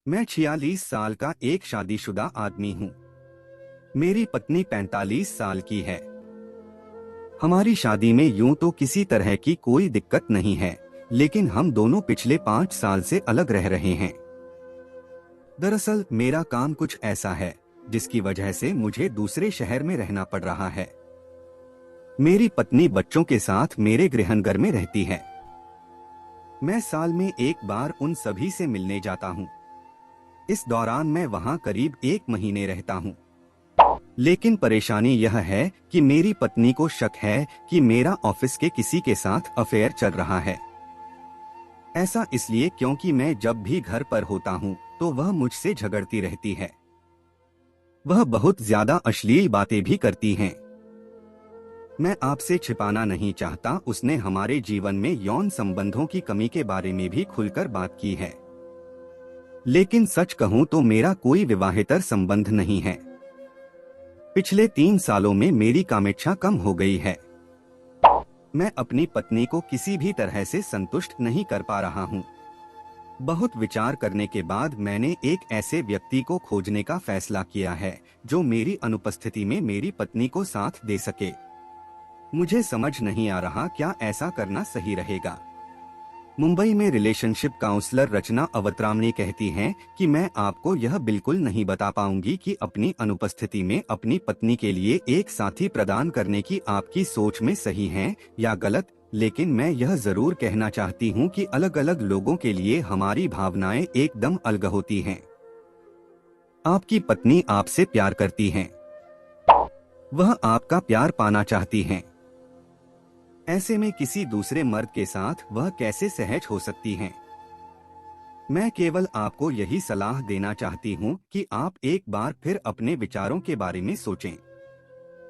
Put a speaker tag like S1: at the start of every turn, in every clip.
S1: मैं 46 साल का एक शादीशुदा आदमी हूँ। मेरी पत्नी 45 साल की है। हमारी शादी में यूं तो किसी तरह की कोई दिक्कत नहीं है, लेकिन हम दोनों पिछले 5 साल से अलग रह रहे हैं। दरअसल मेरा काम कुछ ऐसा है जिसकी वजह से मुझे दूसरे शहर में रहना पड़ रहा है। मेरी पत्नी बच्चों के साथ मेरे गृहनगर में रहती है। मैं साल में एक बार उन सभी से मिलने जाता हूँ। इस दौरान मैं वहाँ करीब 1 महीने रहता हूँ। लेकिन परेशानी यह है कि मेरी पत्नी को शक है कि मेरा ऑफिस के किसी के साथ अफेयर चल रहा है। ऐसा इसलिए क्योंकि मैं जब भी घर पर होता हूँ तो वह मुझसे झगड़ती रहती है। वह बहुत ज्यादा अश्लील बातें भी करती हैं। मैं आपसे छिपाना नहीं चाहता, उसने हमारे जीवन में यौन संबंधों की कमी के बारे में भी खुलकर बात की है। लेकिन सच कहूं तो मेरा कोई विवाहेतर संबंध नहीं है। पिछले 3 सालों में मेरी कामेच्छा कम हो गई है। मैं अपनी पत्नी को किसी भी तरह से संतुष्ट नहीं कर पा रहा हूँ। बहुत विचार करने के बाद मैंने एक ऐसे व्यक्ति को खोजने का फैसला किया है जो मेरी अनुपस्थिति में मेरी पत्नी को साथ दे सके। मुझे समझ नहीं आ रहा क्या ऐसा करना सही रहेगा। मुंबई में रिलेशनशिप काउंसलर रचना अवतरामनी कहती हैं कि मैं आपको यह बिल्कुल नहीं बता पाऊंगी कि अपनी अनुपस्थिति में अपनी पत्नी के लिए एक साथी प्रदान करने की आपकी सोच में सही है या गलत, लेकिन मैं यह जरूर कहना चाहती हूँ कि अलग अलग लोगों के लिए हमारी भावनाएं एकदम अलग होती हैं। आपकी पत्नी आपसे प्यार करती हैं। वह आपका प्यार पाना चाहती हैं। ऐसे में किसी दूसरे मर्द के साथ वह कैसे सहज हो सकती हैं? मैं केवल आपको यही सलाह देना चाहती हूँ कि आप एक बार फिर अपने विचारों के बारे में सोचें।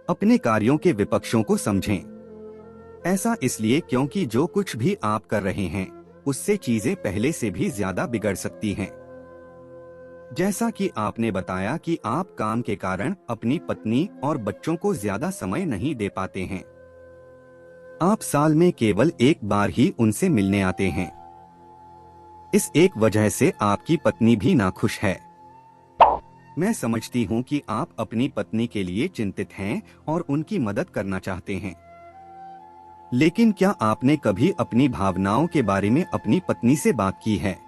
S1: अपने कार्यों के विपक्षों को समझें। ऐसा इसलिए क्योंकि जो कुछ भी आप कर रहे हैं उससे चीजें पहले से भी ज्यादा बिगड़ सकती हैं। जैसा कि आपने बताया कि आप काम के कारण अपनी पत्नी और बच्चों को ज्यादा समय नहीं दे पाते हैं। आप साल में केवल एक बार ही उनसे मिलने आते हैं। इस एक वजह से आपकी पत्नी भी नाखुश है। मैं समझती हूँ कि आप अपनी पत्नी के लिए चिंतित हैं और उनकी मदद करना चाहते हैं। लेकिन क्या आपने कभी अपनी भावनाओं के बारे में अपनी पत्नी से बात की है?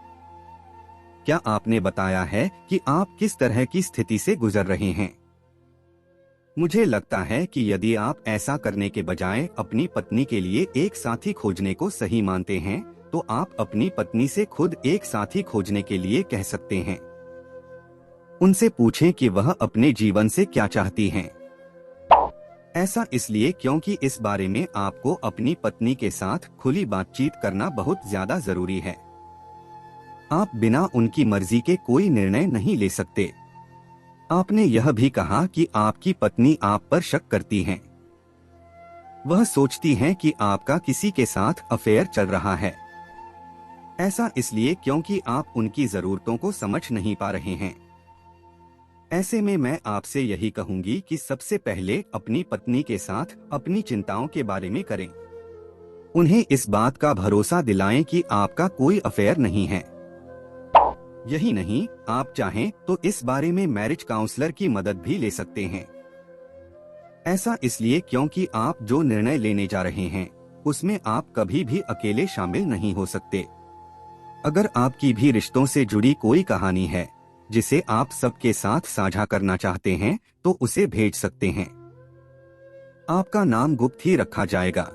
S1: क्या आपने बताया है कि आप किस तरह की स्थिति से गुजर रहे हैं? मुझे लगता है कि यदि आप ऐसा करने के बजाय अपनी पत्नी के लिए एक साथी खोजने को सही मानते हैं, तो आप अपनी पत्नी से खुद एक साथी खोजने के लिए कह सकते हैं। उनसे पूछें कि वह अपने जीवन से क्या चाहती हैं। ऐसा इसलिए क्योंकि इस बारे में आपको अपनी पत्नी के साथ खुली बातचीत करना बहुत ज्यादा जरूरी है। आप बिना उनकी मर्जी के कोई निर्णय नहीं ले सकते। आपने यह भी कहा कि आपकी पत्नी आप पर शक करती हैं। वह सोचती हैं कि आपका किसी के साथ अफेयर चल रहा है। ऐसा इसलिए क्योंकि आप उनकी जरूरतों को समझ नहीं पा रहे हैं। ऐसे में मैं आपसे यही कहूंगी कि सबसे पहले अपनी पत्नी के साथ अपनी चिंताओं के बारे में करें। उन्हें इस बात का भरोसा दिलाएं कि आपका कोई अफेयर नहीं है। यही नहीं, आप चाहें तो इस बारे में मैरिज काउंसलर की मदद भी ले सकते हैं। ऐसा इसलिए क्योंकि आप जो निर्णय लेने जा रहे हैं उसमें आप कभी भी अकेले शामिल नहीं हो सकते। अगर आपकी भी रिश्तों से जुड़ी कोई कहानी है जिसे आप सबके साथ साझा करना चाहते हैं तो उसे भेज सकते हैं। आपका नाम गुप्त ही रखा जाएगा।